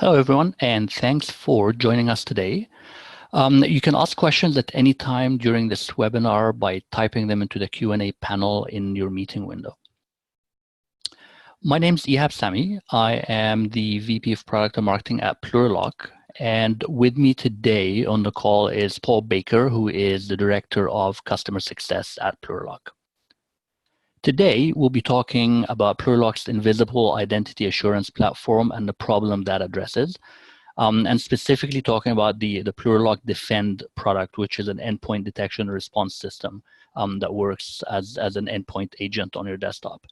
Hello, everyone, and thanks for joining us today. You can ask questions at any time during this webinar by typing them into the Q&A panel in your meeting window. My name is Ihab Sami. I am the VP of Product and Marketing at Plurilock, and with me today on the call is Paul Baker, who is the Director of Customer Success at Plurilock. Today, we'll be talking about Plurilock's invisible identity assurance platform and the problem that addresses. And specifically talking about the Plurilock Defend product, which is an endpoint detection and response system that works as an endpoint agent on your desktop,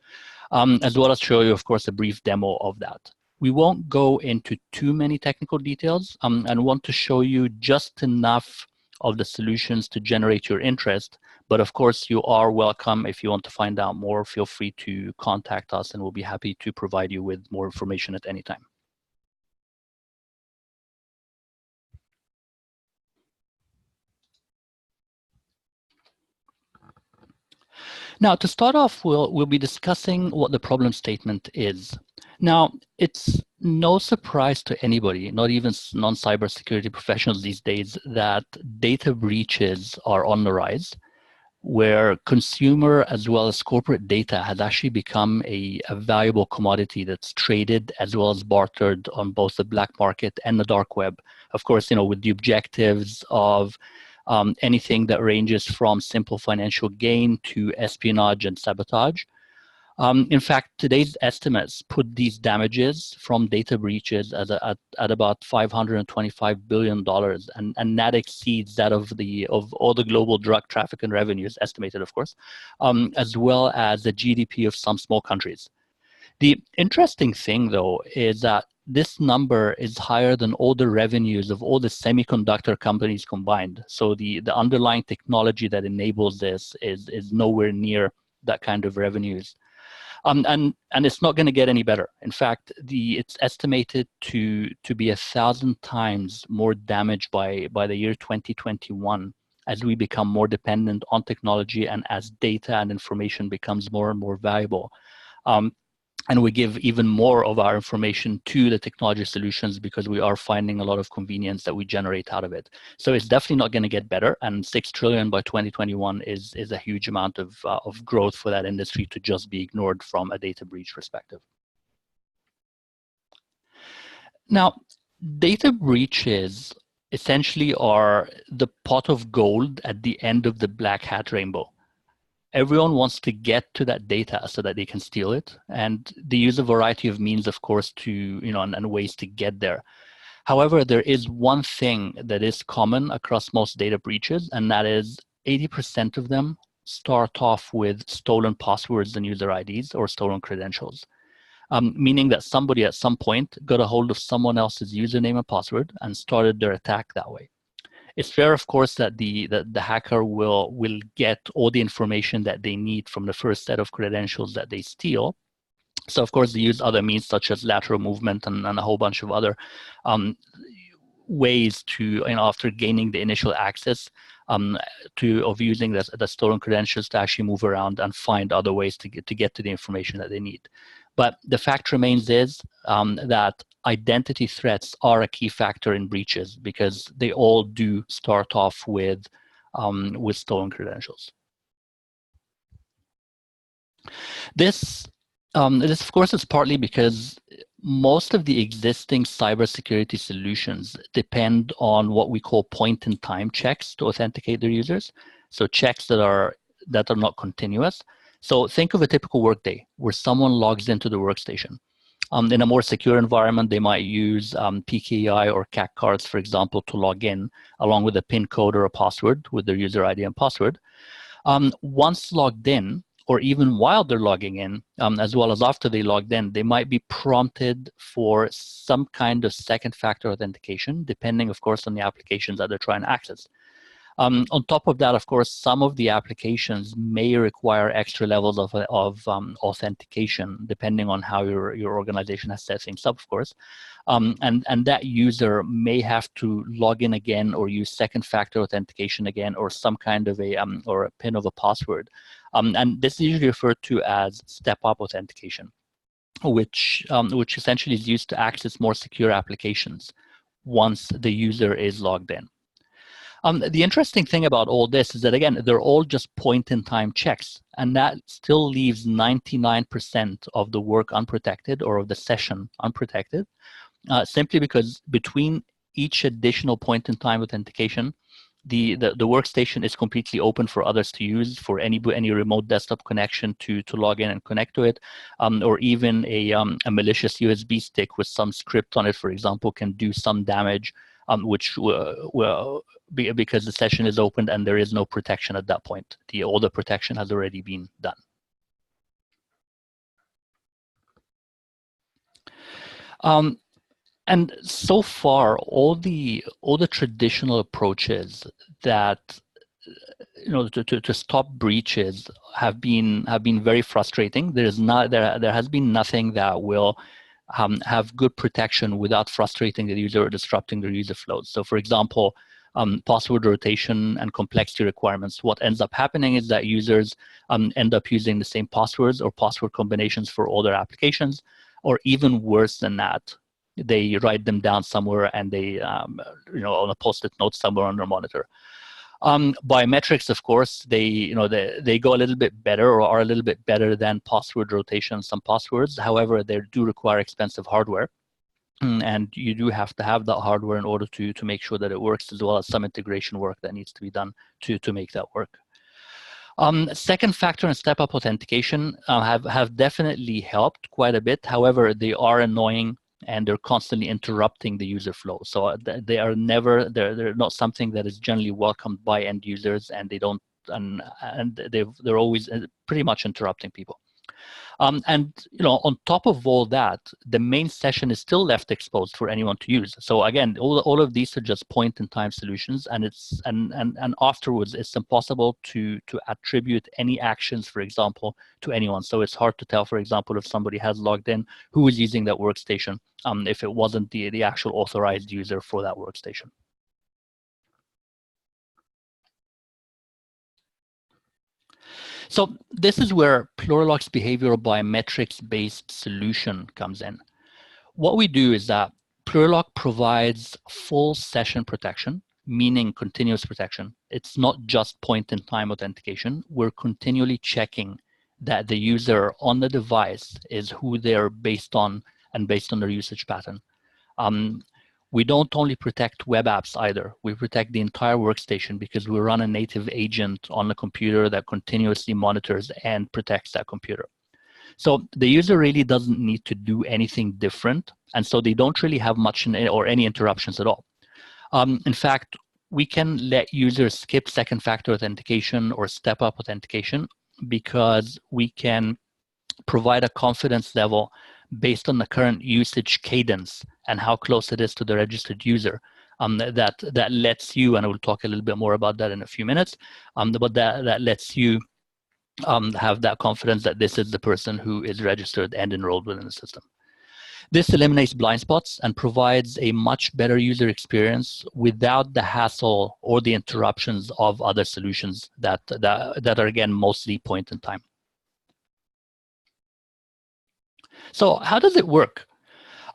as well as show you, of course, a brief demo of that. We won't go into too many technical details and want to show you just enough of the solutions to generate your interest. But of course, you are welcome. If you want to find out more, feel free to contact us and we'll be happy to provide you with more information at any time. Now, to start off, we'll be discussing what the problem statement is. Now, it's no surprise to anybody, not even non-cybersecurity professionals these days, that data breaches are on the rise, where consumer as well as corporate data has actually become a valuable commodity that's traded as well as bartered on both the black market and the dark web. Of course, with the objectives of anything that ranges from simple financial gain to espionage and sabotage. In fact, today's estimates put these damages from data breaches at about $525 billion, and that exceeds that of all the global drug trafficking revenues, estimated, of course, as well as the GDP of some small countries. The interesting thing, though, is that this number is higher than all the revenues of all the semiconductor companies combined. So the underlying technology that enables this is nowhere near that kind of revenues. And it's not going to get any better. In fact, it's estimated to be 1,000 times more damaged by the year 2021 as we become more dependent on technology and as data and information becomes more and more valuable. And we give even more of our information to the technology solutions because we are finding a lot of convenience that we generate out of it. So it's definitely not going to get better. And 6 trillion by 2021 is a huge amount of growth for that industry to just be ignored from a data breach perspective. Now, data breaches essentially are the pot of gold at the end of the black hat rainbow. Everyone wants to get to that data so that they can steal it. And they use a variety of means, of course, and ways to get there. However, there is one thing that is common across most data breaches, and that is 80% of them start off with stolen passwords and user IDs or stolen credentials, meaning that somebody at some point got a hold of someone else's username and password and started their attack that way. It's fair, of course, that the hacker will get all the information that they need from the first set of credentials that they steal. So, of course, they use other means such as lateral movement and a whole bunch of other ways to, after gaining the initial access, of using the stolen credentials to actually move around and find other ways to get to the information that they need. But the fact remains is that identity threats are a key factor in breaches because they all do start off with stolen credentials. This, of course, is partly because most of the existing cybersecurity solutions depend on what we call point-in-time checks to authenticate their users. So checks that are not continuous. So think of a typical workday where someone logs into the workstation. In a more secure environment, they might use PKI or CAC cards, for example, to log in, along with a PIN code or a password with their user ID and password. Once logged in, or even while they're logging in, as well as after they logged in, they might be prompted for some kind of second factor authentication, depending, of course, on the applications that they're trying to access. On top of that, of course, some of the applications may require extra levels of authentication, depending on how your organization has set things up, of course. And that user may have to log in again or use second factor authentication again or some kind of or a PIN of a password. And this is usually referred to as step-up authentication. which essentially is used to access more secure applications once the user is logged in. The interesting thing about all this is that, again, they're all just point-in-time checks, and that still leaves 99% of the work unprotected, or of the session unprotected, simply because between each additional point-in-time authentication, the workstation is completely open for others to use, for any remote desktop connection to log in and connect to it, or even a malicious USB stick with some script on it, for example, can do some damage, which will be because the session is opened and there is no protection at that point. All the protection has already been done. And so far, all the traditional approaches that to stop breaches have been very frustrating. There has been nothing that will have good protection without frustrating the user or disrupting their user flows. So, for example, password rotation and complexity requirements. What ends up happening is that users end up using the same passwords or password combinations for all their applications, or even worse than that, they write them down somewhere and they, on a post-it note somewhere on their monitor. Biometrics, of course, they go a little bit better, or are a little bit better than password rotation. Some passwords, however, they do require expensive hardware, and you do have to have that hardware in order to make sure that it works, as well as some integration work that needs to be done to make that work. Second factor and step-up authentication have definitely helped quite a bit. However, they are annoying and they're constantly interrupting the user flow. So they're not something that is generally welcomed by end users, and they're always pretty much interrupting people. And on top of all that, the main session is still left exposed for anyone to use. So again, all of these are just point-in-time solutions, and and afterwards it's impossible to attribute any actions, for example, to anyone. So it's hard to tell, for example, if somebody has logged in, who is using that workstation, if it wasn't the actual authorized user for that workstation. So this is where Plurilock's behavioral biometrics-based solution comes in. What we do is that Plurilock provides full session protection, meaning continuous protection. It's not just point-in-time authentication. We're continually checking that the user on the device is who they're based on, and based on their usage pattern. We don't only protect web apps either. We protect the entire workstation, because we run a native agent on the computer that continuously monitors and protects that computer. So the user really doesn't need to do anything different, and so they don't really have much or any interruptions at all. In fact, we can let users skip second factor authentication or step-up authentication, because we can provide a confidence level based on the current usage cadence and how close it is to the registered user. That lets you, and I will talk a little bit more about that in a few minutes, but that lets you have that confidence that this is the person who is registered and enrolled within the system. This eliminates blind spots and provides a much better user experience without the hassle or the interruptions of other solutions that are, again, mostly point in time. So how does it work?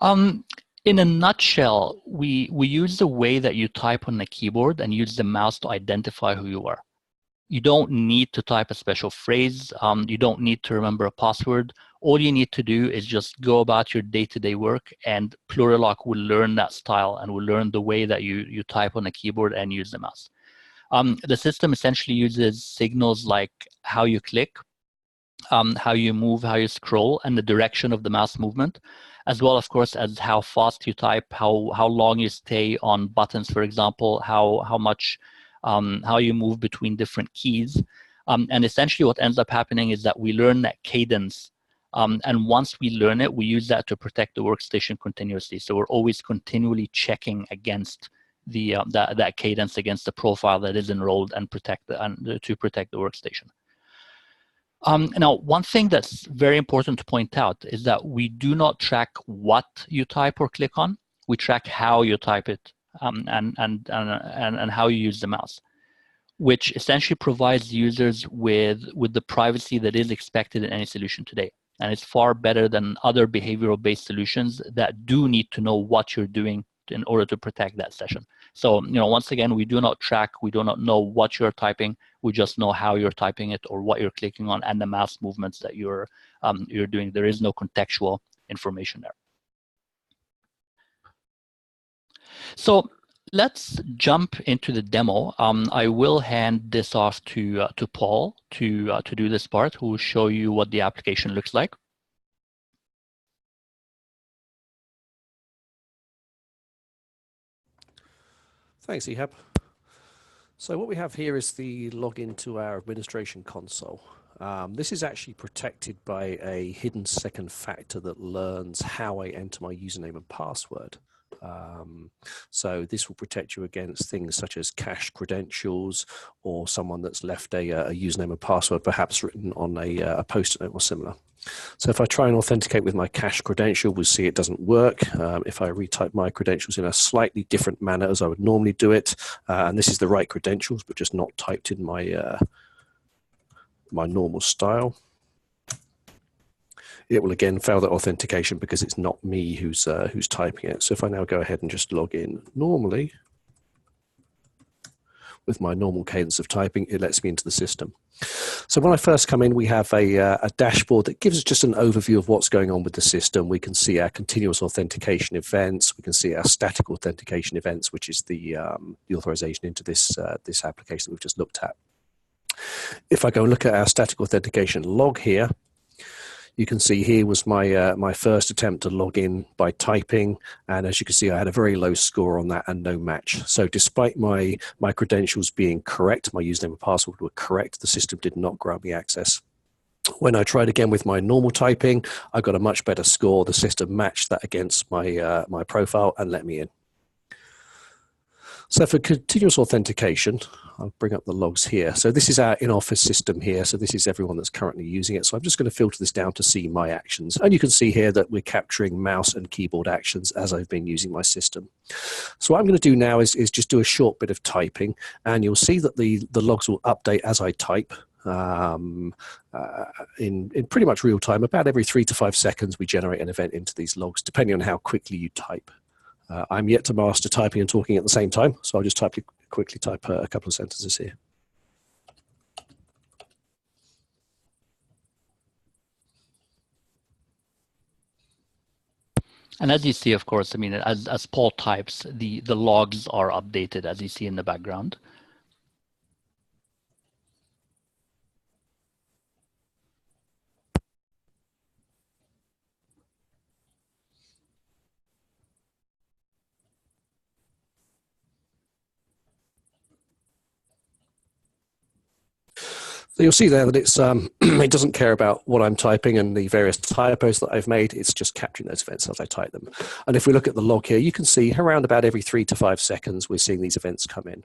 In a nutshell, we use the way that you type on the keyboard and use the mouse to identify who you are. You don't need to type a special phrase. You don't need to remember a password. All you need to do is just go about your day-to-day work, and Plurilock will learn that style and will learn the way that you type on the keyboard and use the mouse. The system essentially uses signals like how you click, how you move, how you scroll, and the direction of the mouse movement, as well, of course, as how fast you type, how long you stay on buttons, for example, how you move between different keys. And essentially what ends up happening is that we learn that cadence. And once we learn it, we use that to protect the workstation continuously. So we're always continually checking against that cadence, against the profile that is enrolled, and to protect the workstation. Now, one thing that's very important to point out is that we do not track what you type or click on. We track how you type it, and how you use the mouse, which essentially provides users with the privacy that is expected in any solution today. And it's far better than other behavioral-based solutions that do need to know what you're doing in order to protect that session. So, once again, we do not track, we do not know what you're typing, we just know how you're typing it or what you're clicking on and the mouse movements that you're doing. There is no contextual information there. So let's jump into the demo. I will hand this off to Paul to do this part, who will show you what the application looks like. Thanks, Ehab. So what we have here is the login to our administration console. This is actually protected by a hidden second factor that learns how I enter my username and password. So this will protect you against things such as cached credentials or someone that's left a username and password perhaps written on a post-it note or similar. So if I try and authenticate with my cached credential, we'll see it doesn't work. If I retype my credentials in a slightly different manner as I would normally do it, and this is the right credentials, but just not typed in my, my normal style, it will again fail that authentication because it's not me who's typing it. So if I now go ahead and just log in normally, with my normal cadence of typing, it lets me into the system. So when I first come in, we have a dashboard that gives us just an overview of what's going on with the system. We can see our continuous authentication events. We can see our static authentication events, which is the authorization into this application that we've just looked at. If I go and look at our static authentication log here, you can see here was my first attempt to log in by typing, and as you can see, I had a very low score on that and no match. So despite my credentials being correct, my username and password were correct, the system did not grant me access. When I tried again with my normal typing, I got a much better score. The system matched that against my my profile and let me in. So for continuous authentication, I'll bring up the logs here. So this is our in-office system here. So this is everyone that's currently using it. So I'm just going to filter this down to see my actions. And you can see here that we're capturing mouse and keyboard actions as I've been using my system. So what I'm going to do now is just do a short bit of typing, and you'll see that the logs will update as I type. In pretty much real time. About every 3 to 5 seconds, we generate an event into these logs, depending on how quickly you type. I'm yet to master typing and talking at the same time, so I'll just quickly type a couple of sentences here. And as you see, of course, I mean, as Paul types, the logs are updated, as you see in the background. So you'll see there that it's it doesn't care about what I'm typing and the various typos that I've made. It's just capturing those events as I type them. And if we look at the log here, you can see around about every 3 to 5 seconds, we're seeing these events come in.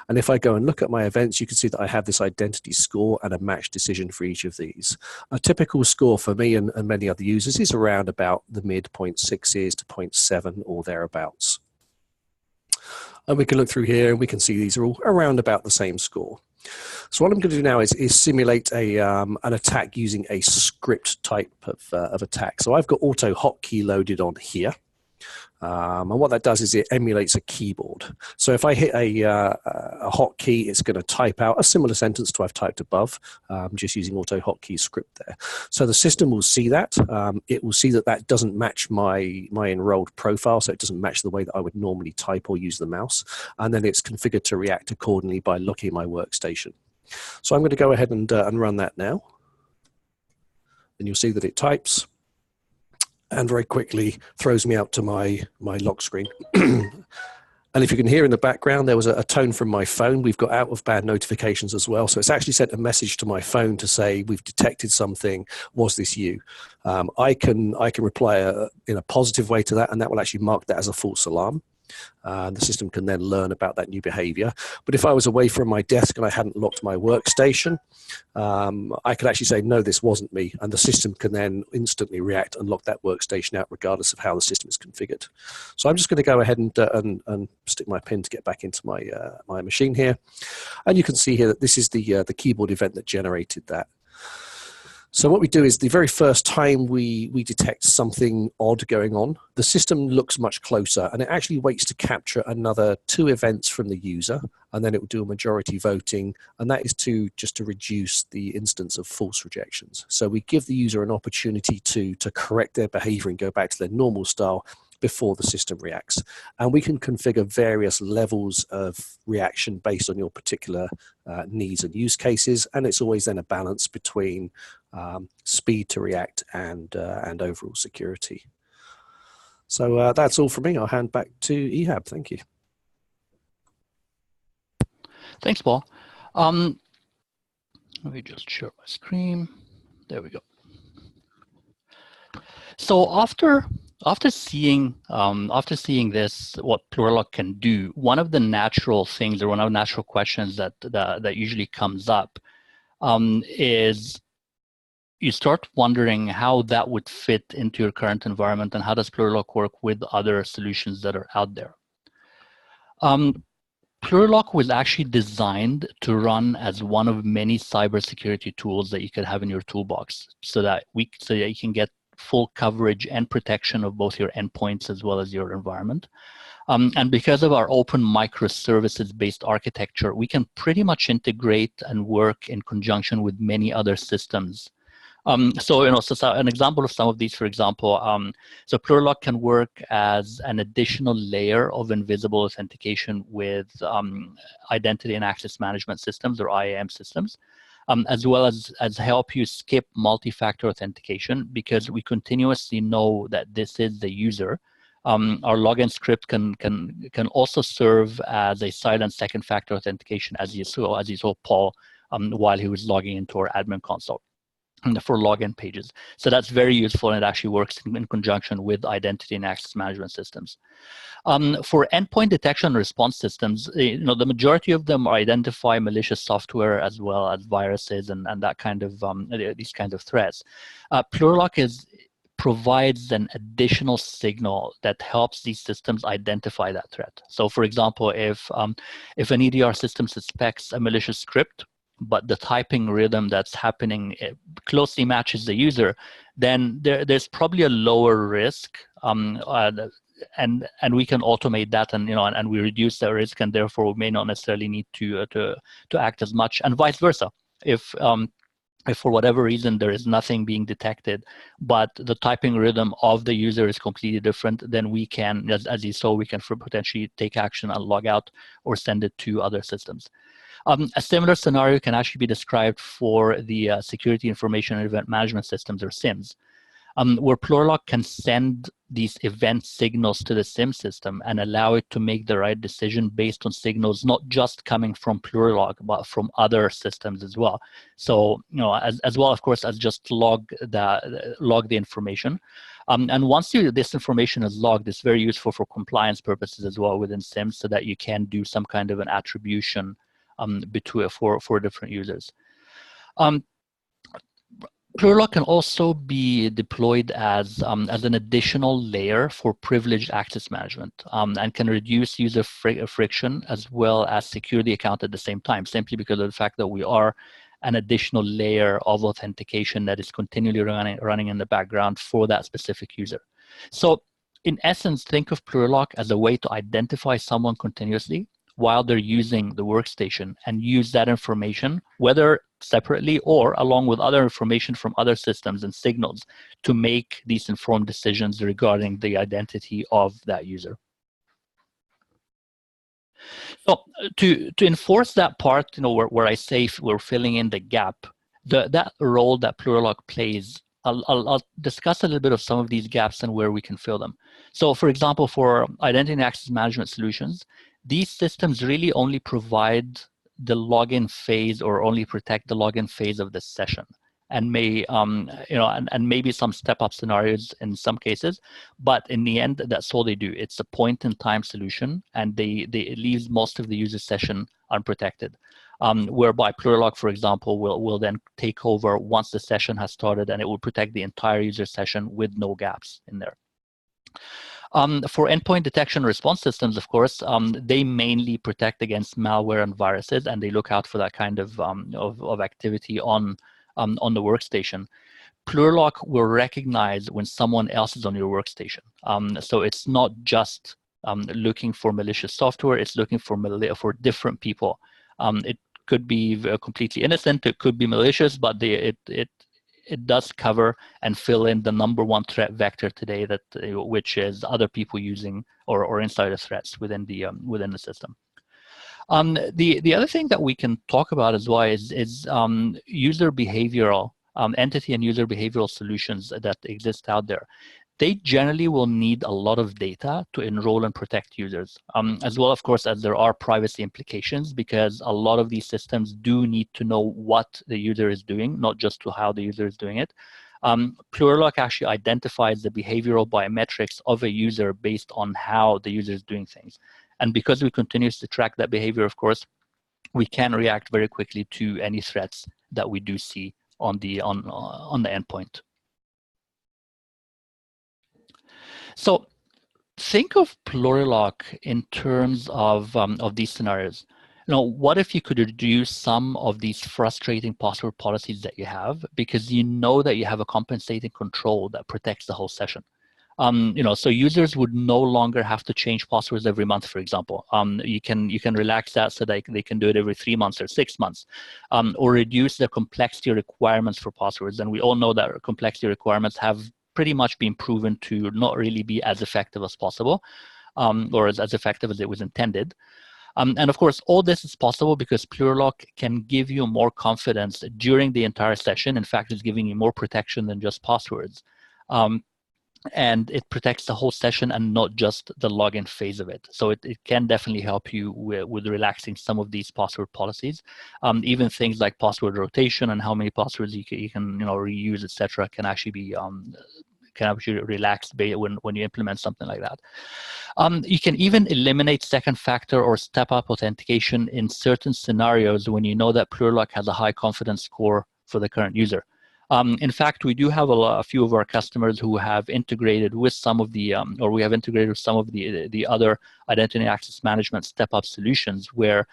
And if I go and look at my events, you can see that I have this identity score and a match decision for each of these. A typical score for me and many other users is around about the mid 0.6s to 0.7 or thereabouts. And we can look through here and we can see these are all around about the same score. So what I'm going to do now is simulate an attack using a script type of attack. So I've got auto hotkey loaded on here. And what that does is it emulates a keyboard. So if I hit a hotkey, it's going to type out a similar sentence to I've typed above, just using auto hotkey script there. So the system will see that. It will see that that doesn't match my enrolled profile, so it doesn't match the way that I would normally type or use the mouse. And then it's configured to react accordingly by locking my workstation. So I'm going to go ahead and run that now. And you'll see that it types and very quickly throws me out to my lock screen. And if you can hear in the background, there was a tone from my phone. We've got out of band notifications as well. So it's actually sent a message to my phone to say, we've detected something. Was this you? I can reply in a positive way to that, and that will actually mark that as a false alarm. The system can then learn about that new behavior. But if I was away from my desk and I hadn't locked my workstation, I could actually say, no, this wasn't me. And the system can then instantly react and lock that workstation out regardless of how the system is configured. So I'm just going to go ahead and stick my pin to get back into my, my machine here. And you can see here that this is the keyboard event that generated that. So what we do is the very first time we detect something odd going on, the system looks much closer and it actually waits to capture another 2 events from the user, and then it will do a majority voting, and that is just to reduce the instance of false rejections. So we give the user an opportunity to correct their behavior and go back to their normal style before the system reacts. And we can configure various levels of reaction based on your particular needs and use cases, and it's always then a balance between speed to react and overall security. So that's all from me. I'll hand back to Ehab. Thank you. Thanks, Paul. Let me just share my screen. There we go. So after seeing this, what Plurilock can do, one of the natural things, or one of the natural questions that usually comes up is you start wondering how that would fit into your current environment, and how does Plurilock work with other solutions that are out there. Plurilock was actually designed to run as one of many cybersecurity tools that you could have in your toolbox, so that you can get full coverage and protection of both your endpoints as well as your environment. And because of our open microservices-based architecture, we can pretty much integrate and work in conjunction with many other systems. So an example of some of these, for example, so Plurilock can work as an additional layer of invisible authentication with identity and access management systems, or IAM systems. As well as help you skip multi-factor authentication, because we continuously know that this is the user. Our login script can also serve as a silent second-factor authentication, as you saw Paul while he was logging into our admin console for login pages. So that's very useful, and it actually works in conjunction with identity and access management systems. For endpoint detection and response systems, the majority of them identify malicious software as well as viruses and that kind of these kinds of threats. Plurilock provides an additional signal that helps these systems identify that threat. So, for example, if an EDR system suspects a malicious script, but the typing rhythm that's happening closely matches the user, then there's probably a lower risk, and we can automate that, and we reduce the risk, and therefore we may not necessarily need to act as much, and vice versa. If for whatever reason there is nothing being detected, but the typing rhythm of the user is completely different, then we can, as you saw, we can potentially take action and log out or send it to other systems. A similar scenario can actually be described for the Security Information and Event Management Systems, or SIMs, where Plurilock can send these event signals to the SIM system and allow it to make the right decision based on signals not just coming from Plurilock, but from other systems as well. So, as well, of course, as just log the information. And once this information is logged, it's very useful for compliance purposes as well within SIMs, so that you can do some kind of an attribution for different users. Plurilock can also be deployed as an additional layer for privileged access management, and can reduce user friction as well as secure the account at the same time, simply because of the fact that we are an additional layer of authentication that is continually running in the background for that specific user. So, in essence, think of Plurilock as a way to identify someone continuously while they're using the workstation, and use that information, whether separately or along with other information from other systems and signals, to make these informed decisions regarding the identity of that user. So to enforce that part, where I say we're filling in the gap, that role that Plurilock plays, I'll discuss a little bit of some of these gaps and where we can fill them. So, for example, for identity and access management solutions, these systems really only provide the login phase, or only protect the login phase of the session, and may and maybe some step-up scenarios in some cases, but in the end, that's all they do. It's a point-in-time solution, and it leaves most of the user session unprotected. Whereby Plurilock, for example, will then take over once the session has started, and it will protect the entire user session with no gaps in there. For endpoint detection and response systems, of course, they mainly protect against malware and viruses, and they look out for that kind of activity on on the workstation, Plurilock will recognize when someone else is on your workstation. So it's not just looking for malicious software, it's looking for different people. It could be completely innocent, it could be malicious, but it does cover and fill in the #1 threat vector today, that which is other people using or insider threats within the system. The other thing that we can talk about as well is user behavioral, entity and user behavioral solutions that exist out there. They generally will need a lot of data to enroll and protect users, as well, of course, as there are privacy implications, because a lot of these systems do need to know what the user is doing, not just to how the user is doing it. Plurilock actually identifies the behavioral biometrics of a user based on how the user is doing things. And because we continuously track that behavior, of course, we can react very quickly to any threats that we do see on the endpoint. So think of Plurilock in terms of these scenarios. What if you could reduce some of these frustrating password policies that you have, because you know that you have a compensating control that protects the whole session? So users would no longer have to change passwords every month, for example. You can relax that so that they can do it every 3 months or 6 months, or reduce the complexity requirements for passwords. And we all know that complexity requirements have pretty much been proven to not really be as effective as possible, or as effective as it was intended. And of course, all this is possible because Plurilock can give you more confidence during the entire session. In fact, it's giving you more protection than just passwords. And it protects the whole session and not just the login phase of it. So it can definitely help you with relaxing some of these password policies. Even things like password rotation and how many passwords you can reuse, etc., can actually be relaxed when you implement something like that. You can even eliminate second factor or step-up authentication in certain scenarios when you know that Plurilock has a high confidence score for the current user. In fact, we do have a few of our customers who have integrated with some of the, or we have integrated with some of the other identity access management step-up solutions, where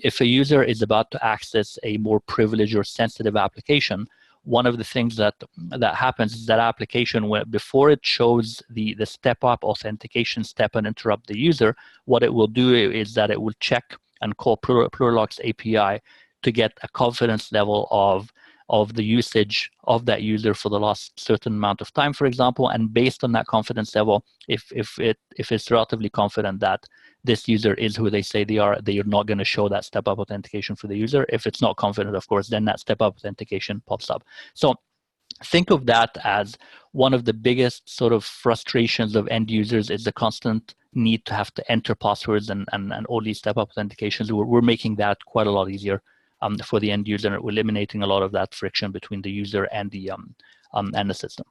if a user is about to access a more privileged or sensitive application, one of the things that happens is that application, before it shows the step-up authentication step and interrupt the user, what it will do is that it will check and call Plurilock's API to get a confidence level of the usage of that user for the last certain amount of time, for example. And based on that confidence level, if it's relatively confident that this user is who they say they are not going to show that step-up authentication for the user. If it's not confident, of course, then that step-up authentication pops up. So think of that as one of the biggest sort of frustrations of end users is the constant need to have to enter passwords and all these step-up authentications. We're making that quite a lot easier for the end user, and eliminating a lot of that friction between the user and the system.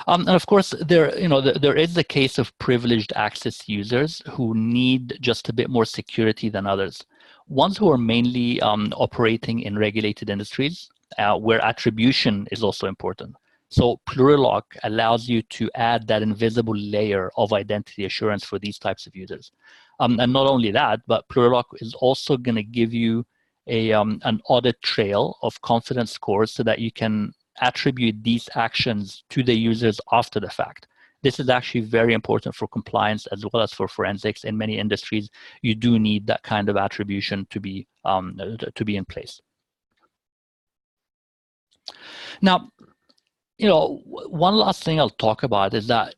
And of course, there is the case of privileged access users who need just a bit more security than others. Ones who are mainly operating in regulated industries, where attribution is also important. So Plurilock allows you to add that invisible layer of identity assurance for these types of users. And not only that, but Plurilock is also going to give you an audit trail of confidence scores so that you can attribute these actions to the users after the fact. This is actually very important for compliance as well as for forensics. In many industries, you do need that kind of attribution to be in place. Now, one last thing I'll talk about is that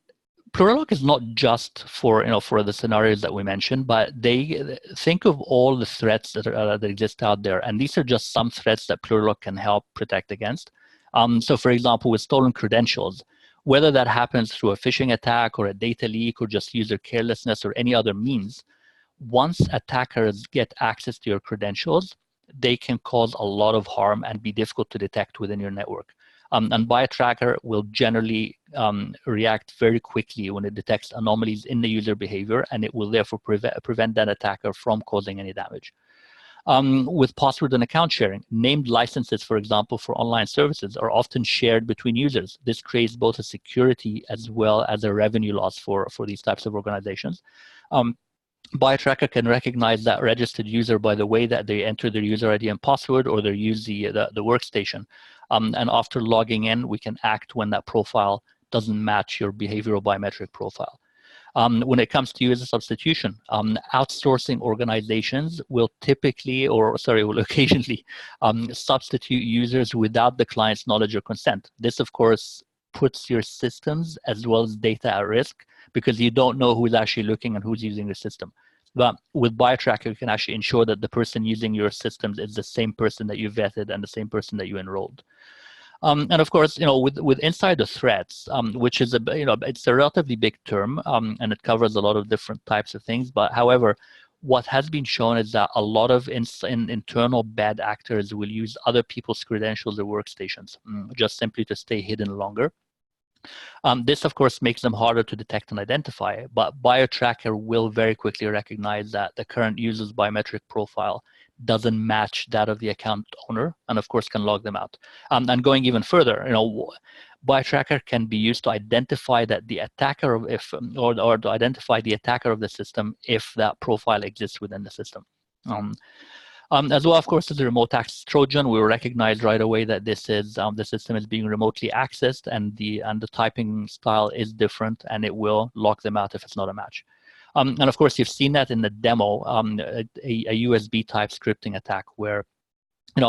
Plurilock is not just for the scenarios that we mentioned, but they think of all the threats that exist out there, and these are just some threats that Plurilock can help protect against. So, for example, with stolen credentials, whether that happens through a phishing attack or a data leak or just user carelessness or any other means, once attackers get access to your credentials, they can cause a lot of harm and be difficult to detect within your network. And BioTracker will generally react very quickly when it detects anomalies in the user behavior, and it will therefore prevent that attacker from causing any damage. With password and account sharing, named licenses, for example, for online services are often shared between users. This creates both a security as well as a revenue loss for these types of organizations. BioTracker can recognize that registered user by the way that they enter their user ID and password, or they use the workstation. And after logging in, we can act when that profile doesn't match your behavioral biometric profile. When it comes to user substitution, outsourcing organizations will typically, will occasionally substitute users without the client's knowledge or consent. This, of course, puts your systems as well as data at risk because you don't know who's actually looking and who's using the system. But with BioTracker, you can actually ensure that the person using your systems is the same person that you vetted and the same person that you enrolled. And of course, with insider threats, which is it's a relatively big term, and it covers a lot of different types of things. But however, what has been shown is that a lot of internal bad actors will use other people's credentials or workstations just simply to stay hidden longer. This, of course, makes them harder to detect and identify, but BioTracker will very quickly recognize that the current user's biometric profile doesn't match that of the account owner, and of course can log them out. And going even further, BioTracker can be used to identify that the attacker of or to identify the attacker of the system if that profile exists within the system. As well, of course, as a remote access Trojan, we will recognize right away that this is the system is being remotely accessed, and the typing style is different, and it will lock them out if it's not a match. And of course, you've seen that in the demo, a USB type scripting attack where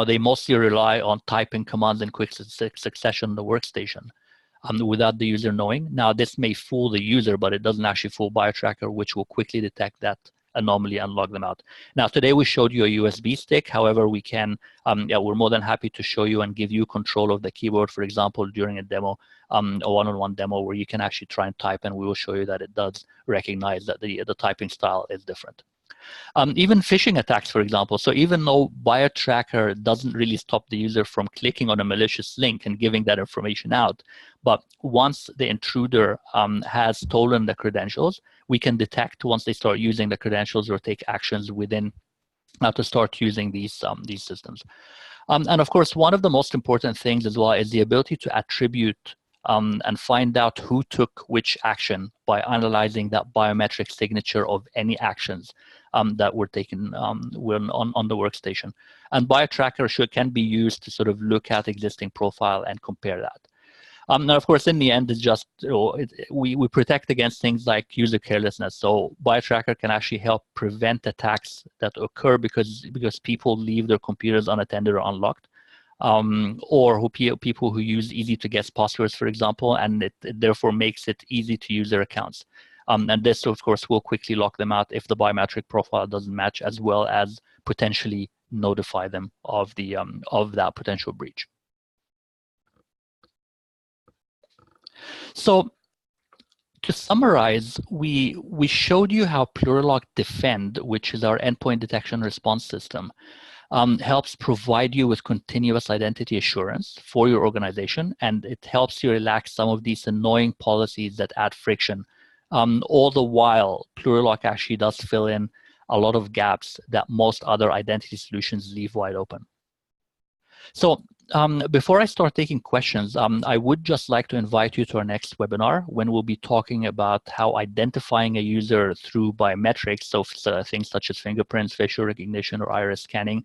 they mostly rely on typing commands in quick succession on the workstation without the user knowing. Now, this may fool the user, but it doesn't actually fool BioTracker, which will quickly detect that anomaly and log them out. Now, today we showed you a USB stick. However, we can, we're more than happy to show you and give you control of the keyboard, for example, during a demo, a one-on-one demo where you can actually try and type, and we will show you that it does recognize that the typing style is different. Even phishing attacks, for example. So even though BioTracker doesn't really stop the user from clicking on a malicious link and giving that information out, but once the intruder has stolen the credentials, we can detect once they start using the credentials or take actions within to start using these systems. And of course, one of the most important things as well is the ability to attribute and find out who took which action by analyzing that biometric signature of any actions that were taken on the workstation. And BioTracker can be used to sort of look at existing profile and compare that. Now, of course, in the end, it's just we protect against things like user carelessness. So BioTracker can actually help prevent attacks that occur because people leave their computers unattended or unlocked, or people who use easy-to-guess passwords, for example, and it therefore makes it easy to use their accounts. And this, of course, will quickly lock them out if the biometric profile doesn't match, as well as potentially notify them of that potential breach. So to summarize, we showed you how Plurilock Defend, which is our endpoint detection response system, helps provide you with continuous identity assurance for your organization, and it helps you relax some of these annoying policies that add friction. All the while, Plurilock actually does fill in a lot of gaps that most other identity solutions leave wide open. So before I start taking questions, I would just like to invite you to our next webinar when we'll be talking about how identifying a user through biometrics, so things such as fingerprints, facial recognition, or iris scanning,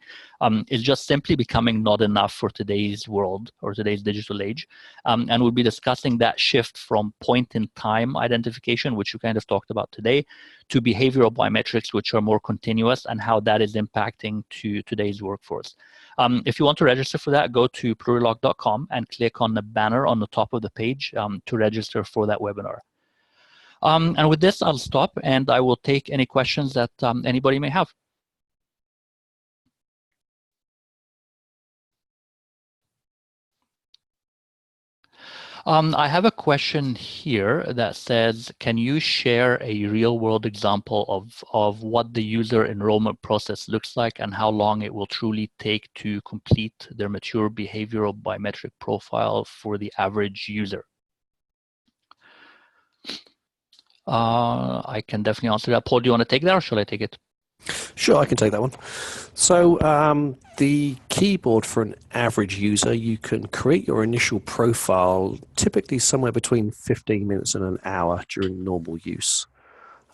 is just simply becoming not enough for today's world or today's digital age. And we'll be discussing that shift from point-in-time identification, which we kind of talked about today, to behavioral biometrics, which are more continuous, and how that is impacting to today's workforce. If you want to register for that, go to plurilock.com and click on the banner on the top of the page to register for that webinar. And with this, I'll stop, and I will take any questions that anybody may have. I have a question here that says, can you share a real-world example of what the user enrollment process looks like and how long it will truly take to complete their mature behavioral biometric profile for the average user? I can definitely answer that. Paul, do you want to take that, or shall I take it? Sure, I can take that one. So the keyboard for an average user, you can create your initial profile typically somewhere between 15 minutes and an hour during normal use.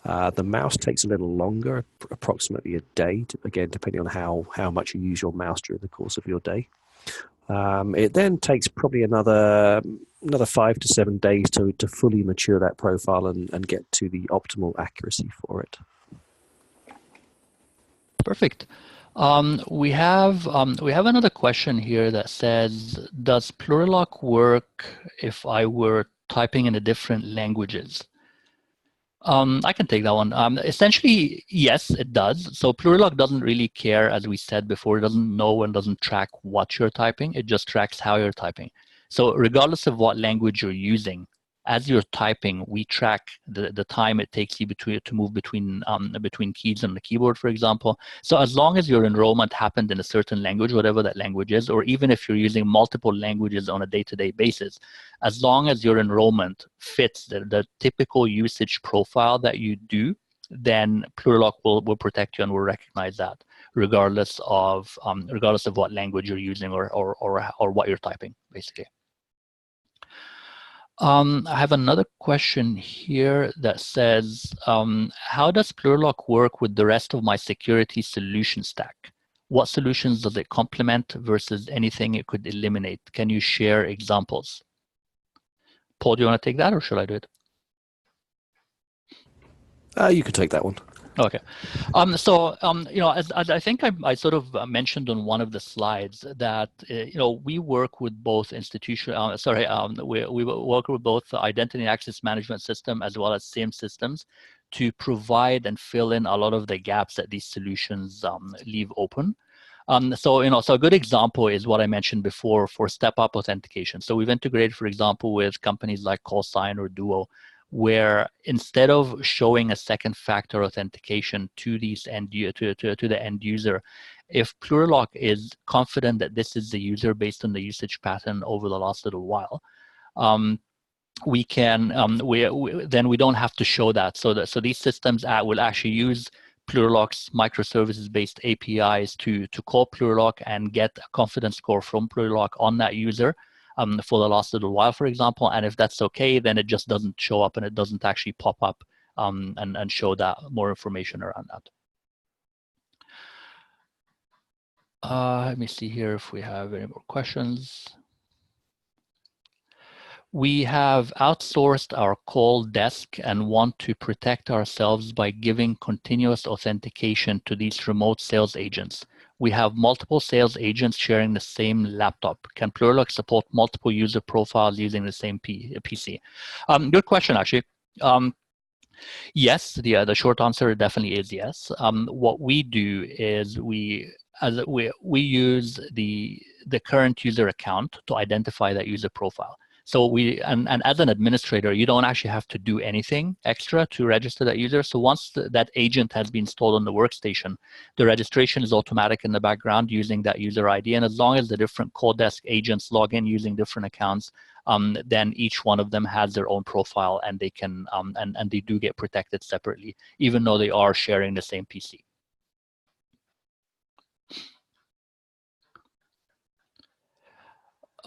The mouse takes a little longer, approximately a day, again, depending on how much you use your mouse during the course of your day. It then takes probably another 5 to 7 days to fully mature that profile and get to the optimal accuracy for it. Perfect. We have another question here that says, does Plurilock work if I were typing in the different languages? I can take that one. Essentially, yes, it does. So Plurilock doesn't really care, as we said before. It doesn't know and doesn't track what you're typing. It just tracks how you're typing. So regardless of what language you're using, as you're typing, we track the time it takes you to move between keys on the keyboard, for example. So as long as your enrollment happened in a certain language, whatever that language is, or even if you're using multiple languages on a day-to-day basis, as long as your enrollment fits the typical usage profile that you do, then Plurilock will protect you and will recognize that, regardless of what language you're using or what you're typing, basically. I have another question here that says, how does Plurilock work with the rest of my security solution stack? What solutions does it complement versus anything it could eliminate? Can you share examples? Paul, do you want to take that, or should I do it? You can take that one. Okay. As I think I sort of mentioned on one of the slides that, we work with both we work with both the identity and access management system as well as SIEM systems to provide and fill in a lot of the gaps that these solutions leave open. So a good example is what I mentioned before for step-up authentication. So we've integrated, for example, with companies like CallSign or Duo, where instead of showing a second factor authentication to the end user, if Plurilock is confident that this is the user based on the usage pattern over the last little while, we can then we don't have to show that. So these systems will actually use Plurilock's microservices-based APIs to call Plurilock and get a confidence score from Plurilock on that user for the last little while, for example. And if that's okay, then it just doesn't show up and it doesn't actually pop up and show that more information around that. Let me see here if we have any more questions. We have outsourced our call desk and want to protect ourselves by giving continuous authentication to these remote sales agents. We have multiple sales agents sharing the same laptop. Can Plurilock support multiple user profiles using the same PC? Good question, actually. Yes, the short answer definitely is yes. What we do is we use the current user account to identify that user profile. So and as an administrator, you don't actually have to do anything extra to register that user. So once that agent has been installed on the workstation, the registration is automatic in the background using that user ID. And as long as the different call desk agents log in using different accounts, then each one of them has their own profile, and they can and they do get protected separately, even though they are sharing the same PC.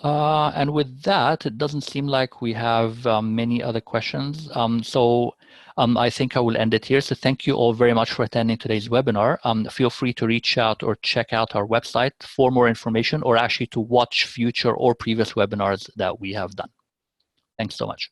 And with that, it doesn't seem like we have many other questions. I think I will end it here. So thank you all very much for attending today's webinar. Feel free to reach out or check out our website for more information, or actually to watch future or previous webinars that we have done. Thanks so much.